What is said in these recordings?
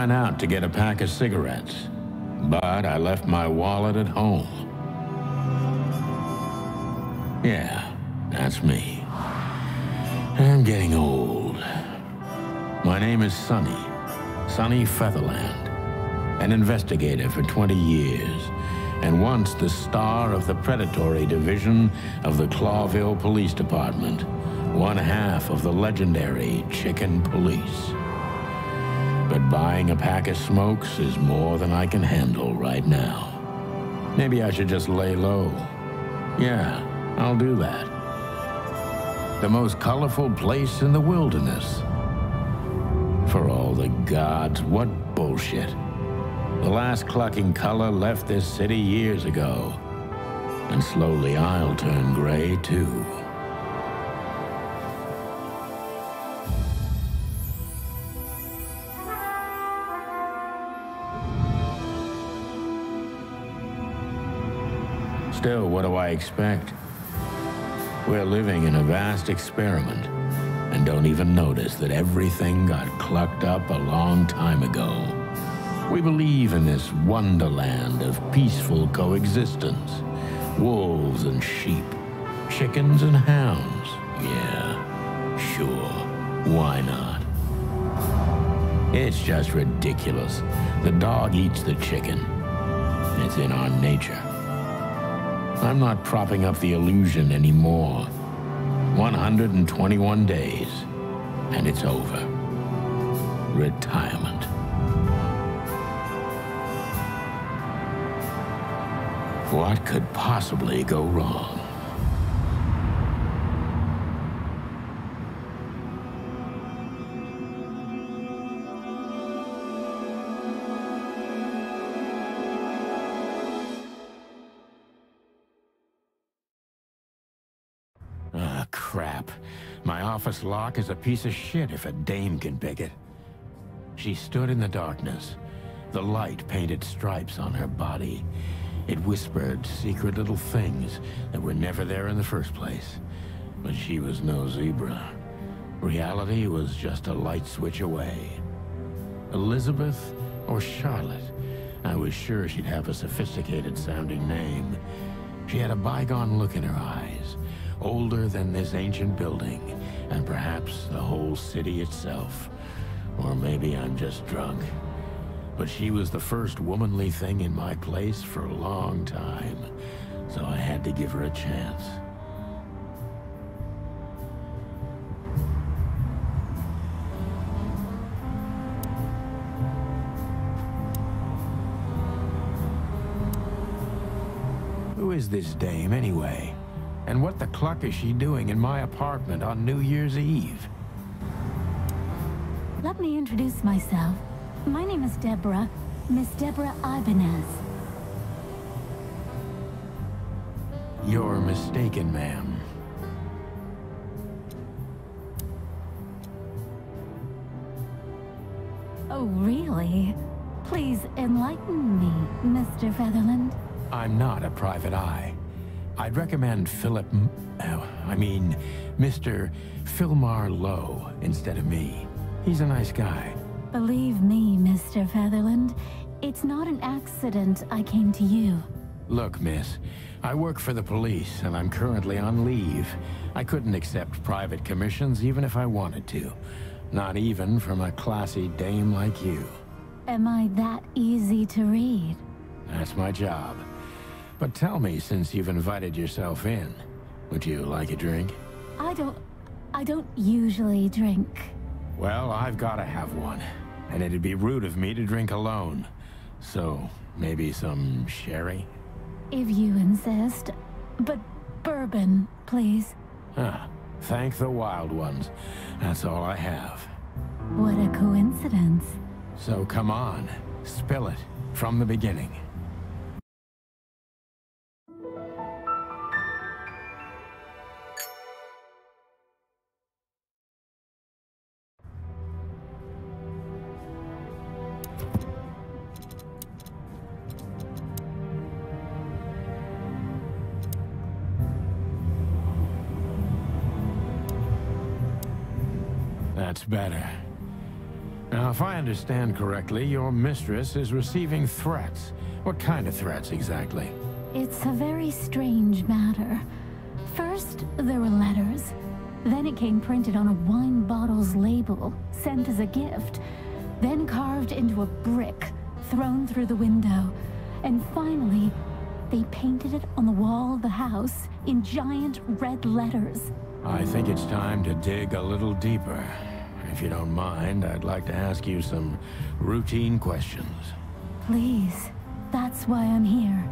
ran out to get a pack of cigarettes, but I left my wallet at home. Yeah, that's me. I'm getting old. My name is Sonny Featherland, an investigator for 20 years, and once the star of the predatory division of the Clawville Police Department, one half of the legendary Chicken Police. But buying a pack of smokes is more than I can handle right now. Maybe I should just lay low. Yeah, I'll do that. The most colorful place in the wilderness. For all the gods, what bullshit. The last clucking color left this city years ago. And slowly I'll turn gray too. Still, what do I expect? We're living in a vast experiment, and don't even notice that everything got clucked up a long time ago. We believe in this wonderland of peaceful coexistence. Wolves and sheep, chickens and hounds. Yeah, sure, why not? It's just ridiculous. The dog eats the chicken. It's in our nature. I'm not propping up the illusion anymore. 121 days, and it's over. Retirement. What could possibly go wrong? Ah, crap. My office lock is a piece of shit if a dame can pick it. She stood in the darkness. The light painted stripes on her body. It whispered secret little things that were never there in the first place. But she was no zebra. Reality was just a light switch away. Elizabeth or Charlotte? I was sure she'd have a sophisticated-sounding name. She had a bygone look in her eyes, older than this ancient building, and perhaps the whole city itself. Or maybe I'm just drunk. But she was the first womanly thing in my place for a long time, so I had to give her a chance. Who is this dame, anyway? And what the cluck is she doing in my apartment on New Year's Eve? Let me introduce myself. My name is Deborah, Miss Deborah Ibanez. You're mistaken, ma'am. Oh, really? Please enlighten me, Mr. Featherland. I'm not a private eye. I'd recommend Mr. Philmar Lowe instead of me. He's a nice guy. Believe me, Mr. Featherland, it's not an accident I came to you. Look, miss, I work for the police, and I'm currently on leave. I couldn't accept private commissions even if I wanted to. Not even from a classy dame like you. Am I that easy to read? That's my job. But tell me, since you've invited yourself in, would you like a drink? I don't usually drink. Well, I've got to have one. And it'd be rude of me to drink alone. So, maybe some sherry? If you insist. But bourbon, please. Ah, thank the wild ones. That's all I have. What a coincidence. So come on, spill it from the beginning. That's better. Now, if I understand correctly, your mistress is receiving threats. What kind of threats, exactly? It's a very strange matter. First, there were letters. Then it came printed on a wine bottle's label, sent as a gift. Then carved into a brick, thrown through the window. And finally, they painted it on the wall of the house in giant red letters. I think it's time to dig a little deeper. If you don't mind, I'd like to ask you some routine questions. Please, that's why I'm here.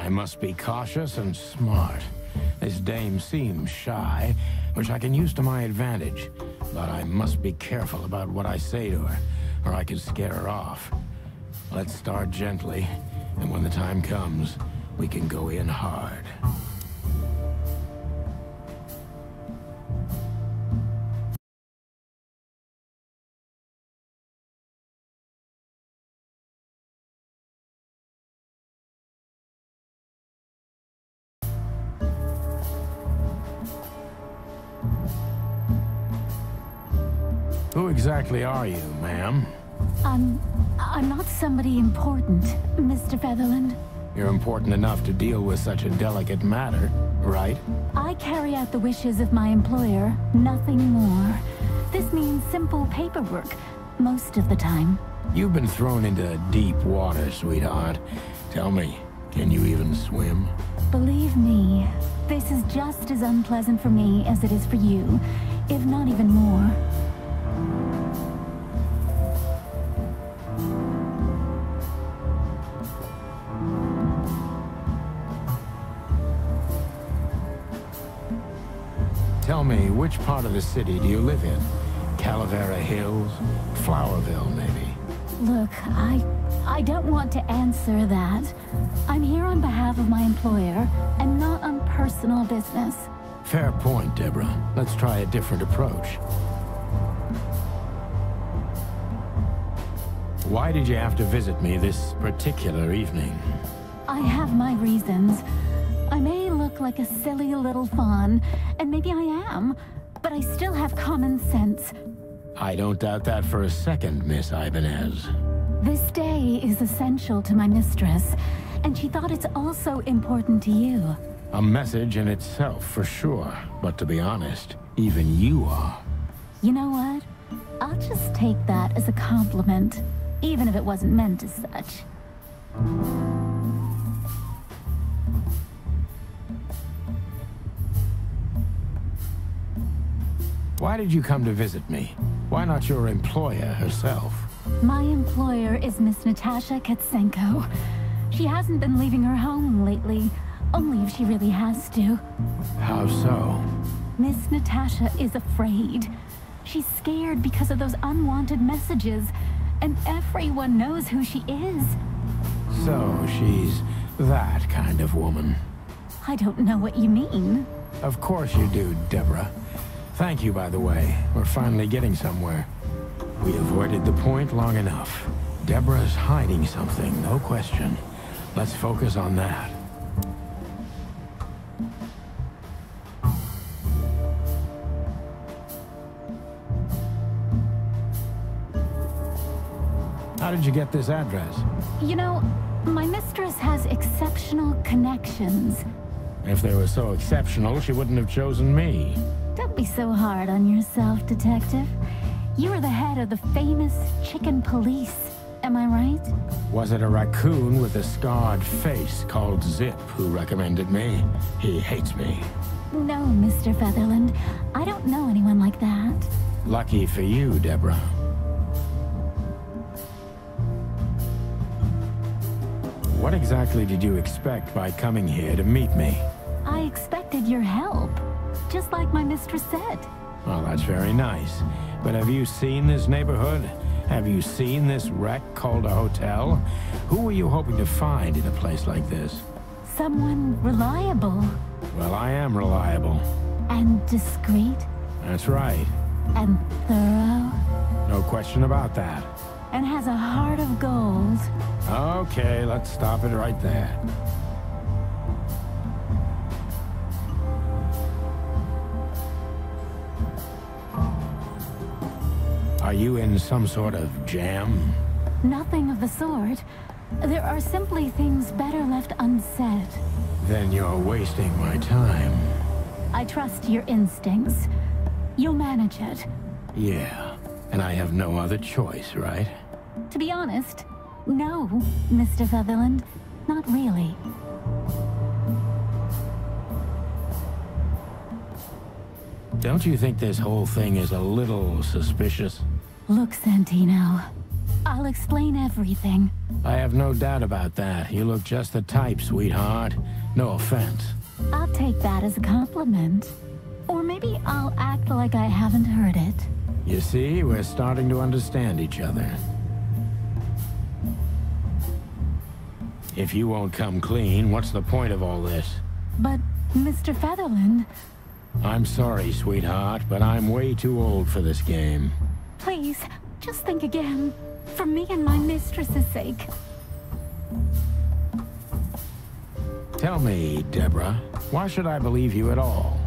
I must be cautious and smart. This dame seems shy, which I can use to my advantage. But I must be careful about what I say to her, or I could scare her off. Let's start gently, and when the time comes, we can go in hard. Who exactly are you, ma'am? I'm not somebody important, Mr. Featherland. You're important enough to deal with such a delicate matter, right? I carry out the wishes of my employer, nothing more. This means simple paperwork, most of the time. You've been thrown into deep water, sweetheart. Tell me, can you even swim? Believe me, this is just as unpleasant for me as it is for you, if not even more. Tell me, which part of the city do you live in? Calavera Hills? Flowerville, maybe? Look, I don't want to answer that. I'm here on behalf of my employer, and not on personal business. Fair point, Deborah. Let's try a different approach. Why did you have to visit me this particular evening? I have my reasons. I may look like a silly little fawn, and maybe I am, but I still have common sense. I don't doubt that for a second, Miss Ibanez. This day is essential to my mistress, and she thought it's also important to you. A message in itself, for sure. But to be honest, even you are. You know what? I'll just take that as a compliment, even if it wasn't meant as such. Why did you come to visit me? Why not your employer herself? My employer is Miss Natasha Katsenko. She hasn't been leaving her home lately, only if she really has to. How so? Miss Natasha is afraid. She's scared because of those unwanted messages, and everyone knows who she is. So she's that kind of woman. I don't know what you mean. Of course you do, Deborah. Thank you, by the way. We're finally getting somewhere. We avoided the point long enough. Deborah's hiding something, no question. Let's focus on that. How did you get this address? You know, my mistress has exceptional connections. If they were so exceptional, she wouldn't have chosen me. Don't be so hard on yourself, Detective. You are the head of the famous chicken police, am I right? Was it a raccoon with a scarred face called Zip who recommended me? He hates me. No, Mr. Featherland. I don't know anyone like that. Lucky for you, Deborah. What exactly did you expect by coming here to meet me? I expected your help, just like my mistress said. Well, that's very nice. But have you seen this neighborhood? Have you seen this wreck called a hotel? Who were you hoping to find in a place like this? Someone reliable. Well, I am reliable. And discreet. That's right. And thorough. No question about that. And has a heart of gold. Okay, let's stop it right there. Are you in some sort of jam? Nothing of the sort. There are simply things better left unsaid. Then you're wasting my time. I trust your instincts. You'll manage it. Yeah, and I have no other choice, right? To be honest, no, Mr. Sutherland. Not really. Don't you think this whole thing is a little suspicious? Look, Santino. I'll explain everything. I have no doubt about that. You look just the type, sweetheart. No offense. I'll take that as a compliment. Or maybe I'll act like I haven't heard it. You see, we're starting to understand each other. If you won't come clean, what's the point of all this? But, Mr. Featherland... I'm sorry, sweetheart, but I'm way too old for this game. Please, just think again. For me and my mistress's sake. Tell me, Deborah, why should I believe you at all?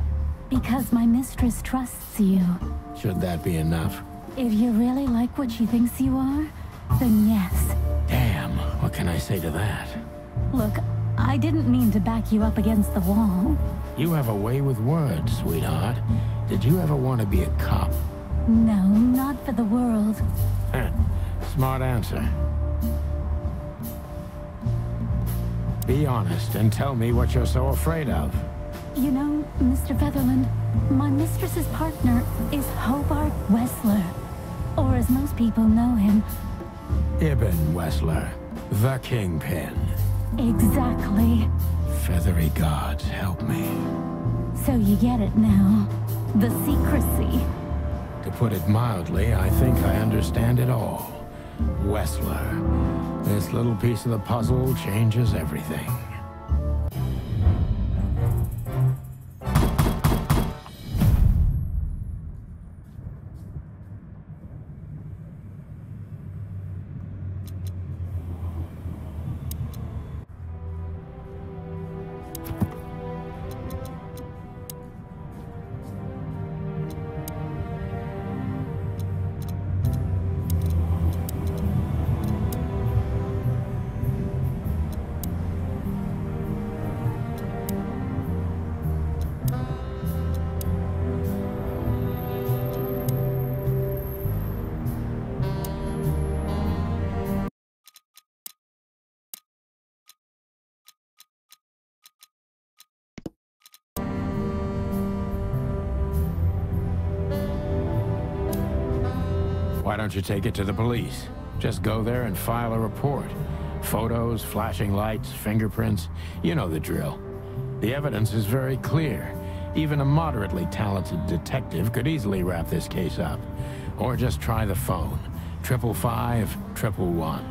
Because my mistress trusts you. Should that be enough? If you really like what she thinks you are, then yes. Damn, what can I say to that? Look, I didn't mean to back you up against the wall. You have a way with words, sweetheart. Did you ever want to be a cop? No, not for the world. Smart answer. Be honest and tell me what you're so afraid of. You know, Mr. Featherland, my mistress's partner is Hobart Wessler. Or as most people know him... Ibn Wessler, the Kingpin. Exactly. Feathery gods, help me. So you get it now. The secrecy. To put it mildly, I think I understand it all. Wessler. This little piece of the puzzle changes everything. Why don't you take it to the police? Just go there and file a report. Photos, flashing lights, fingerprints, you know the drill. The evidence is very clear. Even a moderately talented detective could easily wrap this case up. Or just try the phone. 555-111.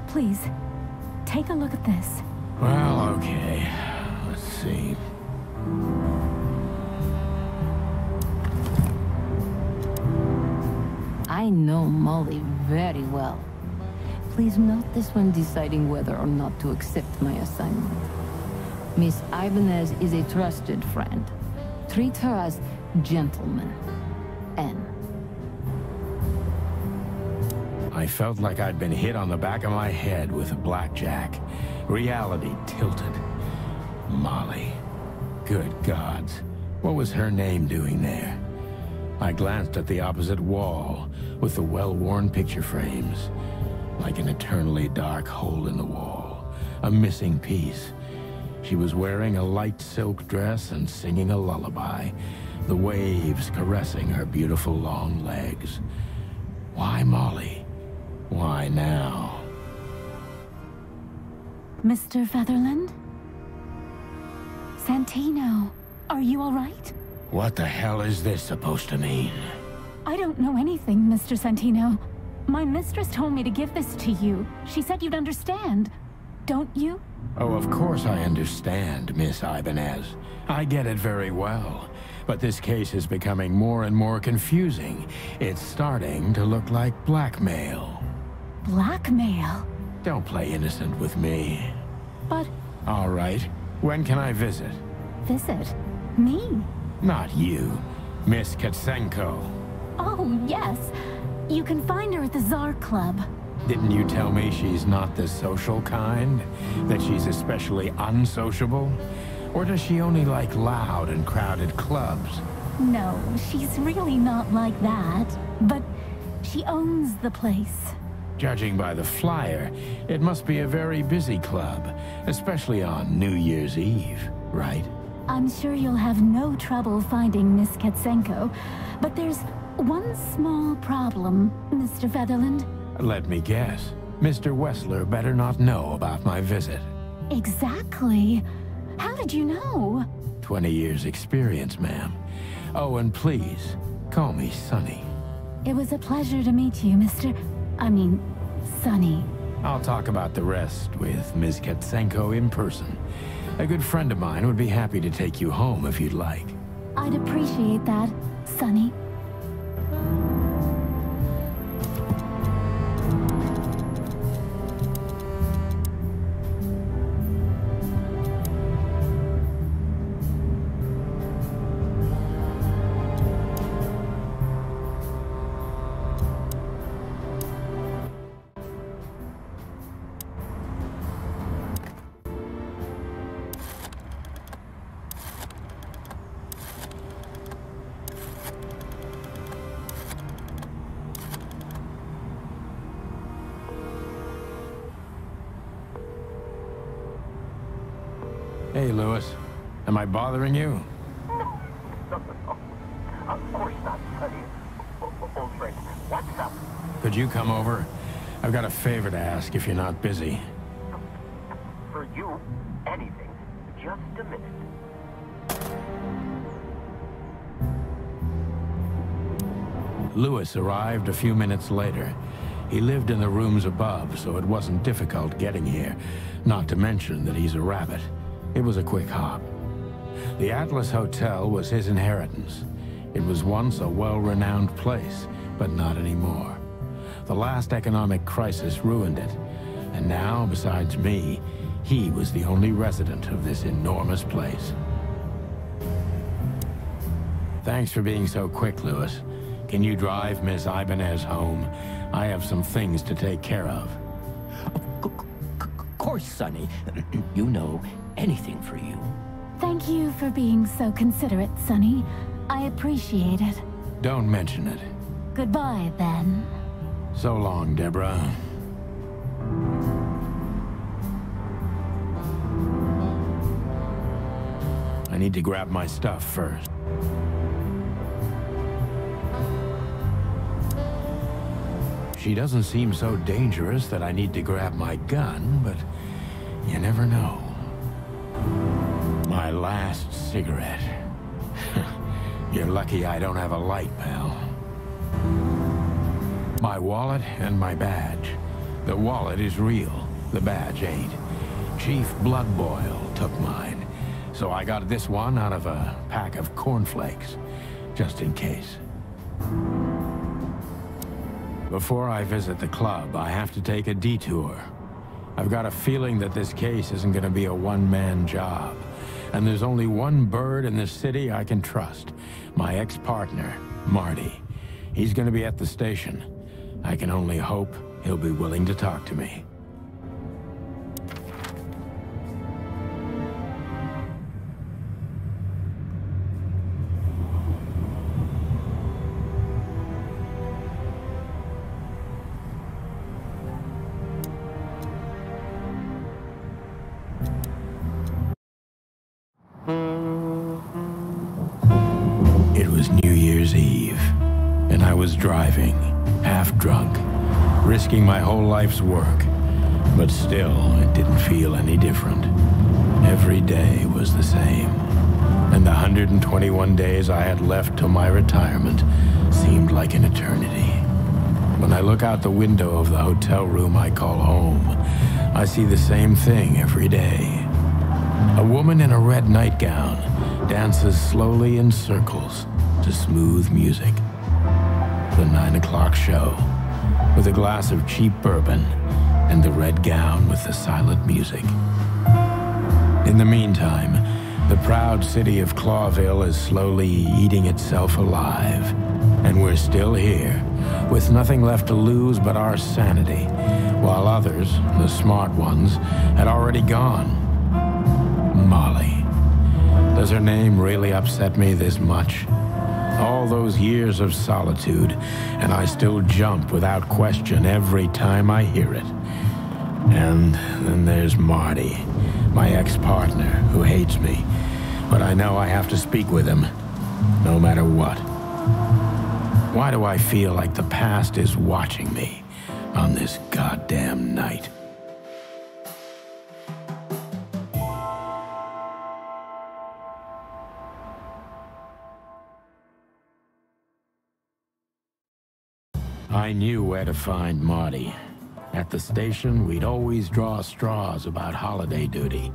Please, take a look at this. Well, okay. Let's see. I know Molly very well. Please note this when deciding whether or not to accept my assignment. Miss Ibanez is a trusted friend. Treat her as gentleman. N. I felt like I'd been hit on the back of my head with a blackjack. Reality tilted. Molly. Good gods. What was her name doing there? I glanced at the opposite wall, with the well-worn picture frames. Like an eternally dark hole in the wall. A missing piece. She was wearing a light silk dress and singing a lullaby. The waves caressing her beautiful long legs. Why Molly? Why now? Mr. Featherland? Santino, are you all right? What the hell is this supposed to mean? I don't know anything, Mr. Santino. My mistress told me to give this to you. She said you'd understand. Don't you? Oh, of course I understand, Miss Ibanez. I get it very well. But this case is becoming more and more confusing. It's starting to look like blackmail. Blackmail? Don't play innocent with me. But... All right. When can I visit? Visit? Me? Not you. Miss Katsenko. Oh, yes. You can find her at the Tsar Club. Didn't you tell me she's not the social kind? That she's especially unsociable? Or does she only like loud and crowded clubs? No, she's really not like that. But she owns the place. Judging by the flyer, it must be a very busy club, especially on New Year's Eve, right? I'm sure you'll have no trouble finding Miss Katsenko, but there's one small problem, Mr. Featherland. Let me guess. Mr. Wessler better not know about my visit. Exactly. How did you know? 20 years experience, ma'am. Oh, and please, call me Sonny. It was a pleasure to meet you, Sonny. I'll talk about the rest with Ms. Katsenko in person. A good friend of mine would be happy to take you home if you'd like. I'd appreciate that, Sonny. Hey, Lewis. Am I bothering you? No. Of course not, Sonny. Old friend, what's up? Could you come over? I've got a favor to ask if you're not busy. For you, anything. Just a minute. Lewis arrived a few minutes later. He lived in the rooms above, so it wasn't difficult getting here, not to mention that he's a rabbit. It was a quick hop. The Atlas Hotel was his inheritance. It was once a well-renowned place, but not anymore. The last economic crisis ruined it, and now, besides me, he was the only resident of this enormous place. Thanks for being so quick, Lewis. Can you drive Miss Ibanez home? I have some things to take care of. Of course, Sonny. You know, anything for you. Thank you for being so considerate, Sonny. I appreciate it. Don't mention it. Goodbye, then. So long, Deborah. I need to grab my stuff first. She doesn't seem so dangerous that I need to grab my gun, but you never know. My last cigarette. You're lucky I don't have a light, pal. My wallet and my badge. The wallet is real. The badge ain't. Chief Bloodboil took mine. So I got this one out of a pack of cornflakes, just in case. Before I visit the club, I have to take a detour. I've got a feeling that this case isn't going to be a one-man job. And there's only one bird in this city I can trust. My ex-partner, Marty. He's going to be at the station. I can only hope he'll be willing to talk to me. It was New Year's Eve, and I was driving, half drunk, risking my whole life's work. But still, it didn't feel any different. Every day was the same. And the 121 days I had left till my retirement seemed like an eternity. When I look out the window of the hotel room I call home, I see the same thing every day. A woman in a red nightgown dances slowly in circles to smooth music. The 9 o'clock show, with a glass of cheap bourbon and the red gown with the silent music. In the meantime, the proud city of Clawville is slowly eating itself alive. And we're still here, with nothing left to lose but our sanity, while others, the smart ones, had already gone. Molly. Does her name really upset me this much? All those years of solitude, and I still jump without question every time I hear it. And then there's Marty, my ex-partner, who hates me. But I know I have to speak with him, no matter what. Why do I feel like the past is watching me on this goddamn night? I knew where to find Marty. At the station, we'd always draw straws about holiday duty.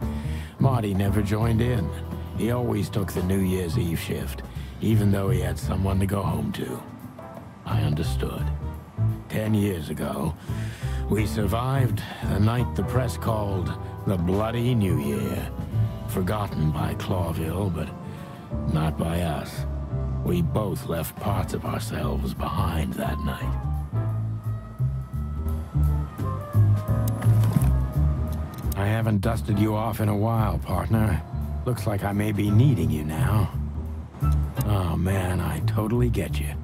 Marty never joined in. He always took the New Year's Eve shift, even though he had someone to go home to. I understood. 10 years ago, we survived the night the press called the Bloody New Year. Forgotten by Clawville, but not by us. We both left parts of ourselves behind that night. I haven't dusted you off in a while, partner. Looks like I may be needing you now. Oh man, I totally get you.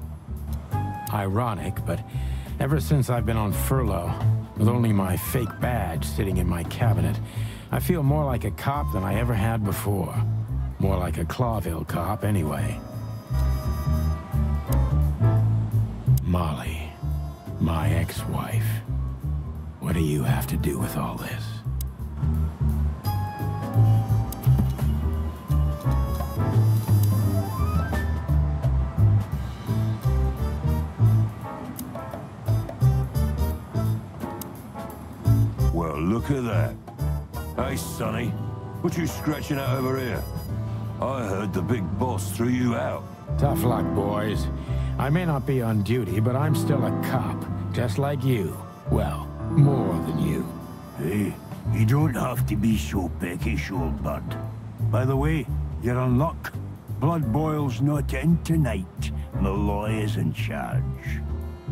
Ironic, but ever since I've been on furlough, with only my fake badge sitting in my cabinet, I feel more like a cop than I ever had before. More like a Clawville cop, anyway. Molly, my ex-wife. What do you have to do with all this? Well, look at that. Hey, Sonny, what you scratching at over here? I heard the big boss threw you out. Tough luck, boys. I may not be on duty, but I'm still a cop, just like you. Well, more than you. Hey, you don't have to be so peckish, old bud. By the way, you're in luck. Blood Boil's not in tonight. Malloy is in charge.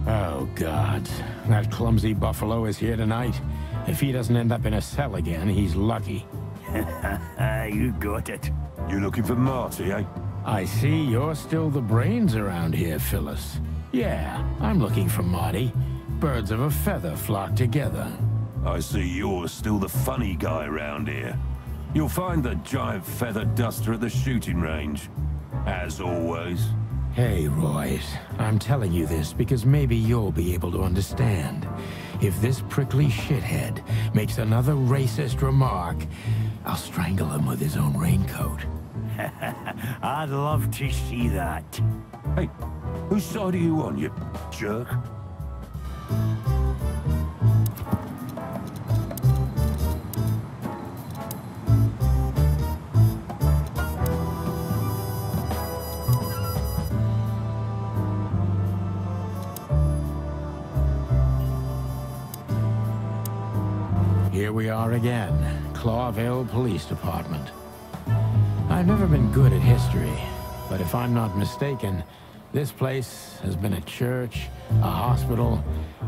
Oh, gods. That clumsy buffalo is here tonight. If he doesn't end up in a cell again, he's lucky. You got it. You looking for Marty, eh? I see you're still the brains around here, Phyllis. Yeah, I'm looking for Marty. Birds of a feather flock together. I see you're still the funny guy around here. You'll find the giant feather duster at the shooting range. As always. Hey, Royce. I'm telling you this because maybe you'll be able to understand. If this prickly shithead makes another racist remark, I'll strangle him with his own raincoat. I'd love to see that. Hey, whose side are you on, you jerk? Here we are again, Clawville Police Department. I've never been good at history, but if I'm not mistaken, this place has been a church, a hospital,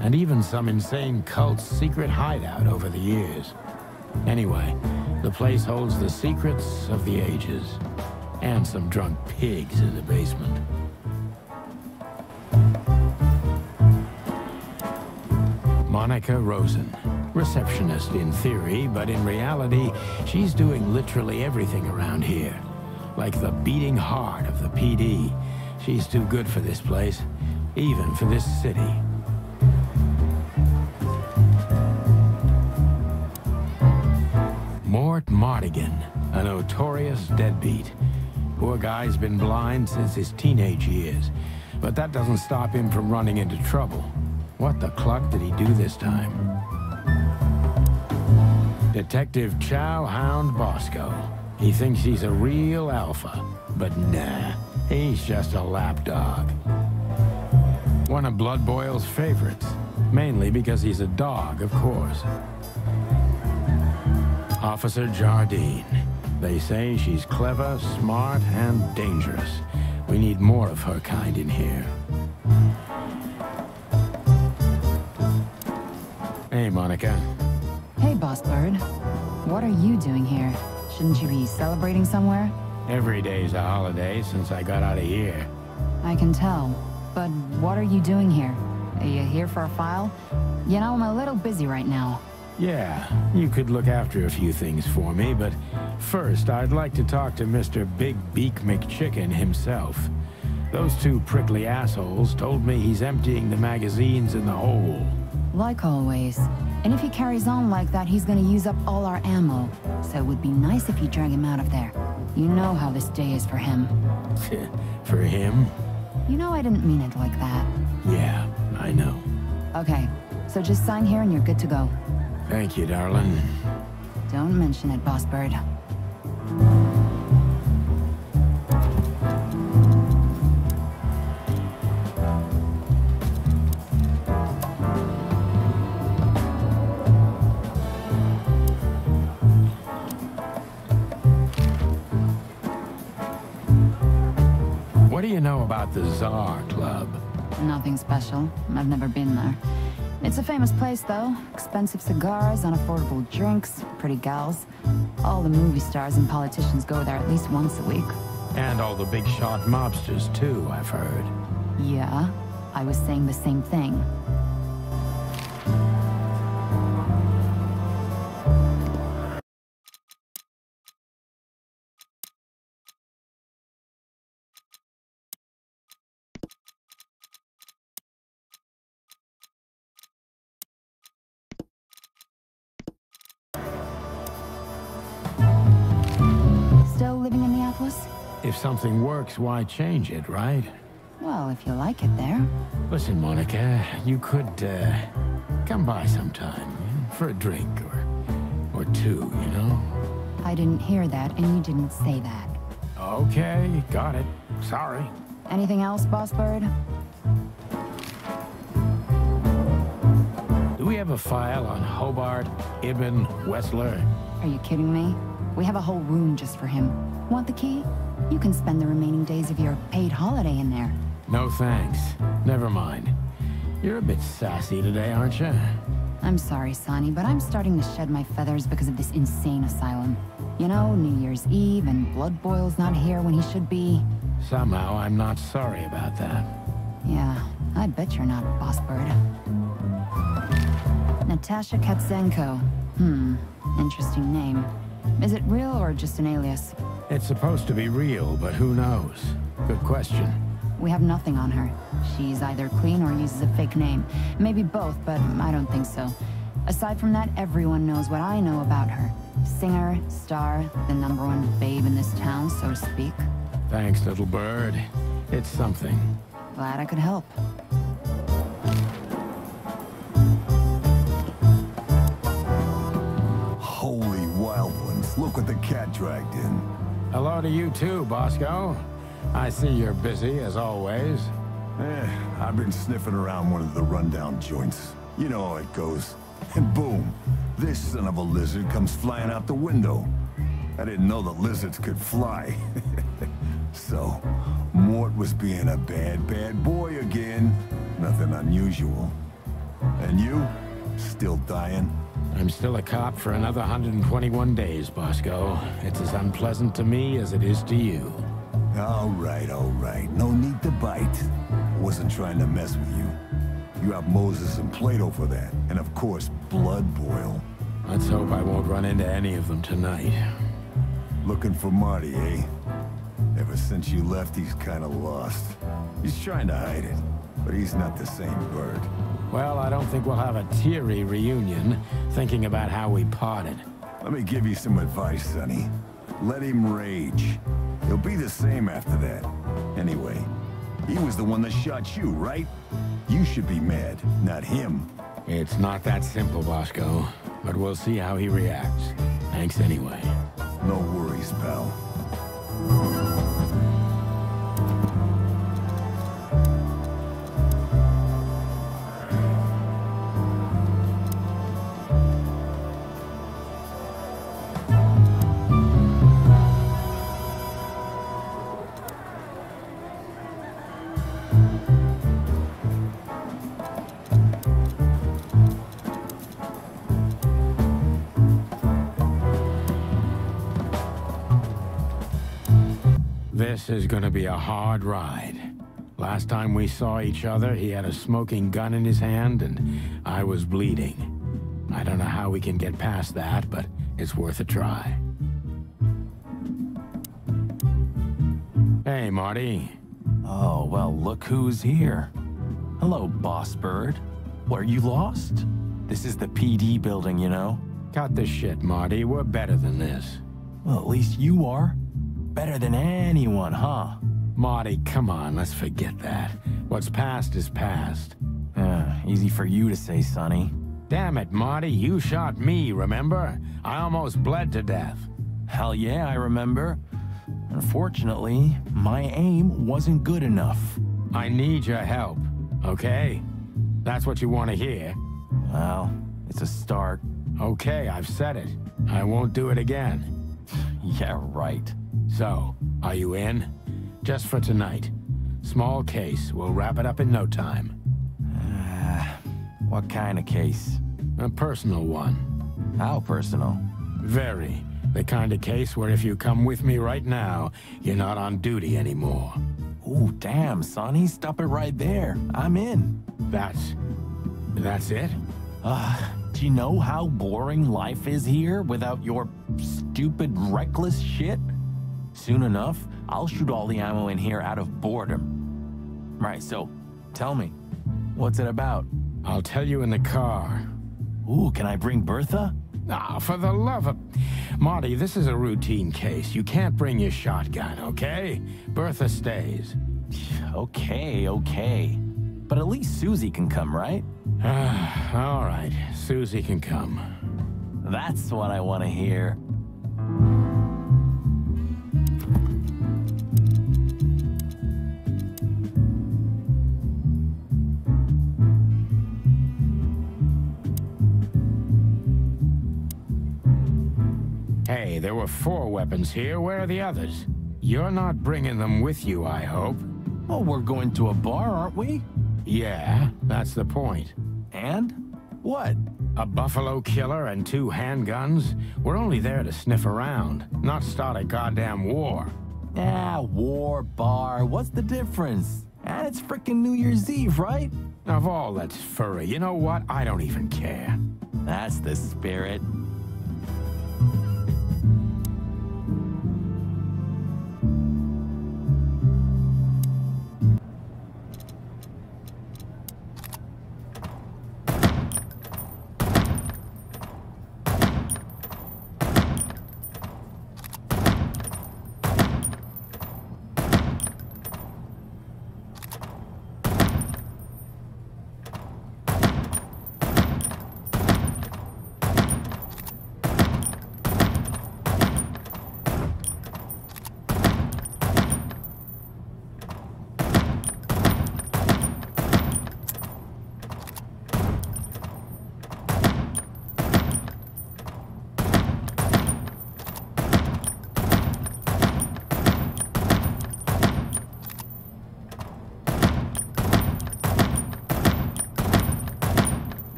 and even some insane cult's secret hideout over the years. Anyway, the place holds the secrets of the ages, and some drunk pigs in the basement. Monica Rosen. Receptionist in theory, but in reality, she's doing literally everything around here. Like the beating heart of the PD. She's too good for this place, even for this city. Mardigan, a notorious deadbeat. Poor guy's been blind since his teenage years, but that doesn't stop him from running into trouble. What the cluck did he do this time? Detective Chow Hound Bosco. He thinks he's a real alpha, but nah, he's just a lapdog. One of Blood Boyle's favorites, mainly because he's a dog, of course. Officer Jardine. They say she's clever, smart, and dangerous. We need more of her kind in here. Hey, Monica. Hey, Boss Bird. What are you doing here? Shouldn't you be celebrating somewhere? Every day's a holiday since I got out of here. I can tell. But what are you doing here? Are you here for a file? You know, I'm a little busy right now. Yeah, you could look after a few things for me, but first I'd like to talk to Mr. Big Beak McChicken himself. Those two prickly assholes told me he's emptying the magazines in the hole. Like always. And if he carries on like that, he's gonna use up all our ammo. So it would be nice if you drag him out of there. You know how this day is for him. For him? You know I didn't mean it like that. Yeah, I know. Okay, so just sign here and you're good to go. Thank you, darling. Don't mention it, Boss Bird. What do you know about the Czar Club? Nothing special. I've never been there. It's a famous place, though. Expensive cigars, unaffordable drinks, pretty gals. All the movie stars and politicians go there at least once a week. And all the big shot mobsters, too, I've heard. Yeah, I was saying the same thing. Still living in Neapolis? If something works, why change it, right? Well, if you like it there. Listen, Monica, you could, come by sometime, for a drink, or two, you know? I didn't hear that, and you didn't say that. Okay, got it. Sorry. Anything else, Boss Bird? Do we have a file on Hobart, Ibn, Wessler? Are you kidding me? We have a whole room just for him. Want the key? You can spend the remaining days of your paid holiday in there. No thanks. Never mind. You're a bit sassy today, aren't you? I'm sorry, Sonny, but I'm starting to shed my feathers because of this insane asylum. You know, New Year's Eve and Blood Boyle's not here when he should be. Somehow I'm not sorry about that. Yeah, I bet you're not, Boss Bird. Natasha Katzenko. Interesting name. Is it real or just an alias? It's supposed to be real, but who knows? Good question. We have nothing on her. She's either clean or uses a fake name. Maybe both, but I don't think so. Aside from that, everyone knows what I know about her. Singer, star, the #1 babe in this town, so to speak. Thanks, little bird. It's something. Glad I could help. Holy wild ones, look what the cat dragged in. Hello to you too, Bosco. I see you're busy, as always. I've been sniffing around one of the rundown joints. You know how it goes. And boom, this son of a lizard comes flying out the window. I didn't know that lizards could fly. So, Mort was being a bad boy again. Nothing unusual. And you? Still dying? I'm still a cop for another 121 days, Bosco. It's as unpleasant to me as it is to you. All right. No need to bite. I wasn't trying to mess with you. You have Moses and Plato for that. And of course, Blood Boyle. Let's hope I won't run into any of them tonight. Looking for Marty, eh? Ever since you left, he's kinda lost. He's trying to hide it, but he's not the same bird. Well, I don't think we'll have a teary reunion, thinking about how we parted. Let me give you some advice, Sonny. Let him rage. He'll be the same after that. Anyway, he was the one that shot you, right? You should be mad, not him. It's not that simple, Bosco. But we'll see how he reacts. Thanks anyway. No worries, pal. This is gonna be a hard ride. Last time we saw each other, he had a smoking gun in his hand, and I was bleeding. I don't know how we can get past that, but it's worth a try. Hey, Marty. Oh, well, look who's here. Hello, Boss Bird. What, are you lost? This is the PD building, you know? Cut the shit, Marty. We're better than this. Well, at least you are. Better than anyone, huh? Marty, come on, let's forget that. What's past is past. Easy for you to say, Sonny. Damn it, Marty, you shot me, remember? I almost bled to death. Hell yeah, I remember. Unfortunately, my aim wasn't good enough. I need your help, okay? That's what you want to hear. Well, it's a start. Okay, I've said it. I won't do it again. Yeah, right. So, are you in? Just for tonight. Small case. We'll wrap it up in no time. What kind of case? A personal one. How personal? Very. The kind of case where if you come with me right now, you're not on duty anymore. Ooh, damn, Sonny. Stop it right there. I'm in. That's it? Do you know how boring life is here without your stupid, reckless shit? Soon enough, I'll shoot all the ammo in here out of boredom. Right, so, tell me, what's it about? I'll tell you in the car. Ooh, can I bring Bertha? Ah, for the love of... Marty, this is a routine case. You can't bring your shotgun, okay? Bertha stays. Okay. But at least Susie can come, right? All right, Susie can come. That's what I want to hear. Hey, there were 4 weapons here. Where are the others? You're not bringing them with you, I hope. Oh, we're going to a bar, aren't we? Yeah, that's the point. And? What? A buffalo killer and 2 handguns? We're only there to sniff around, not start a goddamn war. War, bar, what's the difference? And it's frickin' New Year's Eve, right? Of all that's furry, you know what? I don't even care. That's the spirit.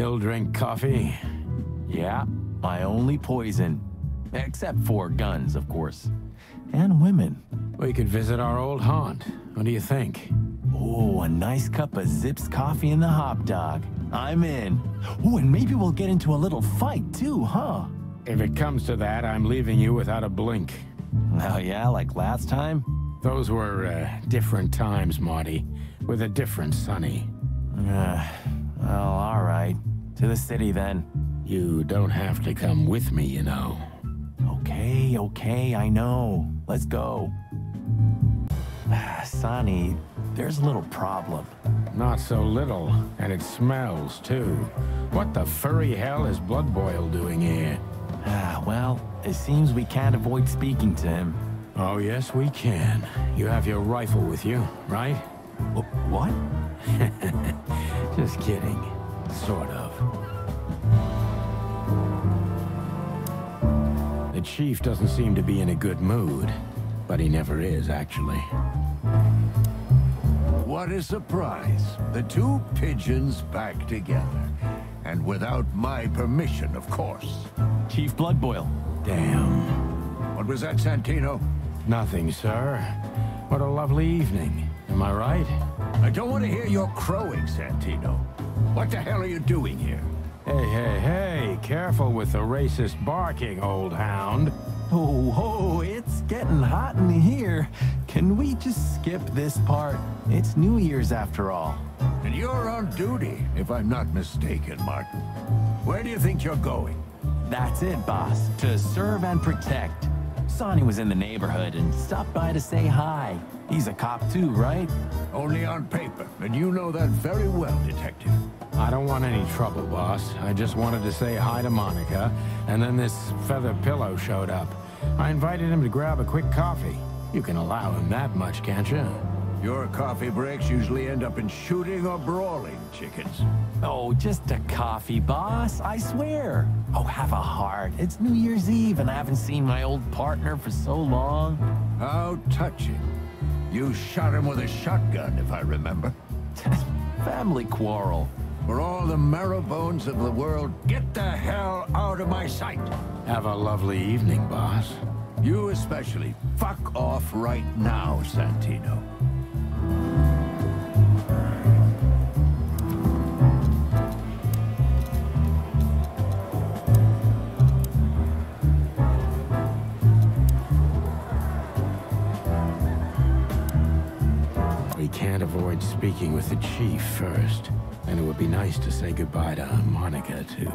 Still drink coffee? Yeah, my only poison. Except for guns, of course. And women. We could visit our old haunt. What do you think? Oh, a nice cup of Zips coffee and the hot dog. I'm in. Oh, and maybe we'll get into a little fight too, huh? If it comes to that, I'm leaving you without a blink. Oh yeah, like last time? Those were, different times, Marty. With a different Sonny. Well, all right. To the city, then. You don't have to come with me, you know. Okay, I know. Let's go. Sonny, there's a little problem. Not so little, and it smells, too. What the furry hell is Blood Boil doing here? Well, it seems we can't avoid speaking to him. Oh, yes, we can. You have your rifle with you, right? What? Just kidding. Sort of. The chief doesn't seem to be in a good mood, but he never is, actually. What a surprise. The two pigeons back together. And without my permission, of course. Chief Blood Boil. Damn. What was that, Santino? Nothing, sir. What a lovely evening. Am I right? I don't want to hear your crowing, Santino. What the hell are you doing here? Hey, careful with the racist barking, old hound. Oh, it's getting hot in here. Can we just skip this part? It's New Year's after all. And you're on duty, if I'm not mistaken, Martin. Where do you think you're going? That's it, boss. To serve and protect. Sonny was in the neighborhood and stopped by to say hi. He's a cop too, right? Only on paper, and you know that very well, Detective. I don't want any trouble, boss. I just wanted to say hi to Monica, and then this feather pillow showed up. I invited him to grab a quick coffee. You can allow him that much, can't you? Your coffee breaks usually end up in shooting or brawling, chickens. Oh, just a coffee, boss. I swear. Oh, have a heart. It's New Year's Eve, and I haven't seen my old partner for so long. How touching. You shot him with a shotgun, if I remember. Family quarrel. For all the marrow bones of the world, get the hell out of my sight. Have a lovely evening, boss. You especially. Fuck off right now, Santino. We can't avoid speaking with the chief first. And it would be nice to say goodbye to Monica, too.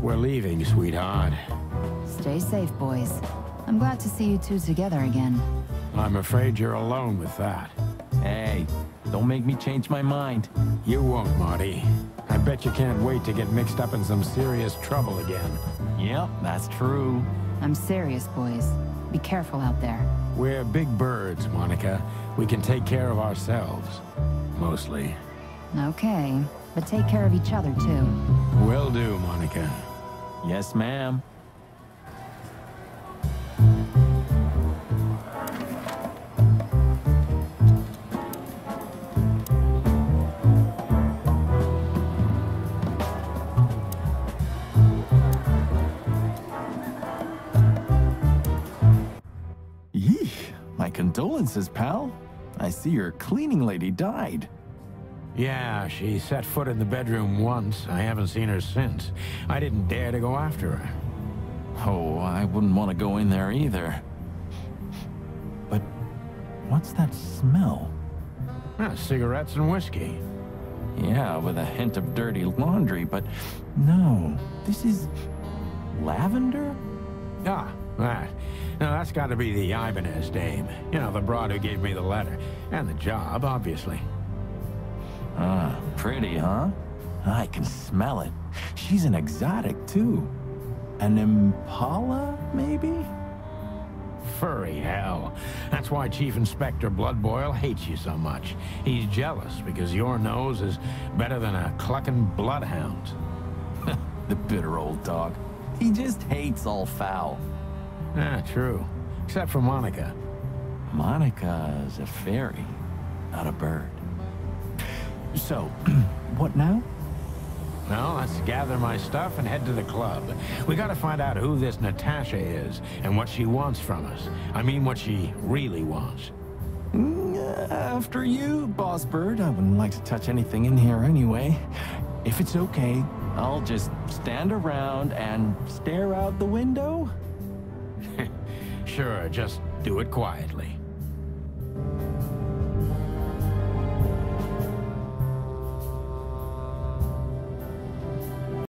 We're leaving, sweetheart. Stay safe, boys. I'm glad to see you two together again. I'm afraid you're alone with that. Hey, don't make me change my mind. You won't, Marty. I bet you can't wait to get mixed up in some serious trouble again. Yep, that's true. I'm serious, boys. Be careful out there. We're big birds, Monica. We can take care of ourselves. Mostly. Okay, but take care of each other, too. Will do, Monica. Yes, ma'am. My condolences, pal. I see your cleaning lady died. Yeah, she set foot in the bedroom once. I haven't seen her since. I didn't dare to go after her. Oh, I wouldn't want to go in there either. But what's that smell? Cigarettes and whiskey. Yeah, with a hint of dirty laundry, but no, this is lavender? Ah, that. Now, that's got to be the Ibanez dame. You know, the broad who gave me the letter. And the job, obviously. Ah, pretty, huh? I can smell it. She's an exotic, too. An impala, maybe? Furry hell. That's why Chief Inspector Blood Boil hates you so much. He's jealous because your nose is better than a clucking bloodhound. The bitter old dog. He just hates all foul. True. Except for Monica. Monica's a fairy, not a bird. So, what now? Well, let's gather my stuff and head to the club. We gotta find out who this Natasha is and what she wants from us. I mean, what she really wants. After you, Boss Bird. I wouldn't like to touch anything in here anyway. If it's okay, I'll just stand around and stare out the window? Sure, just do it quietly.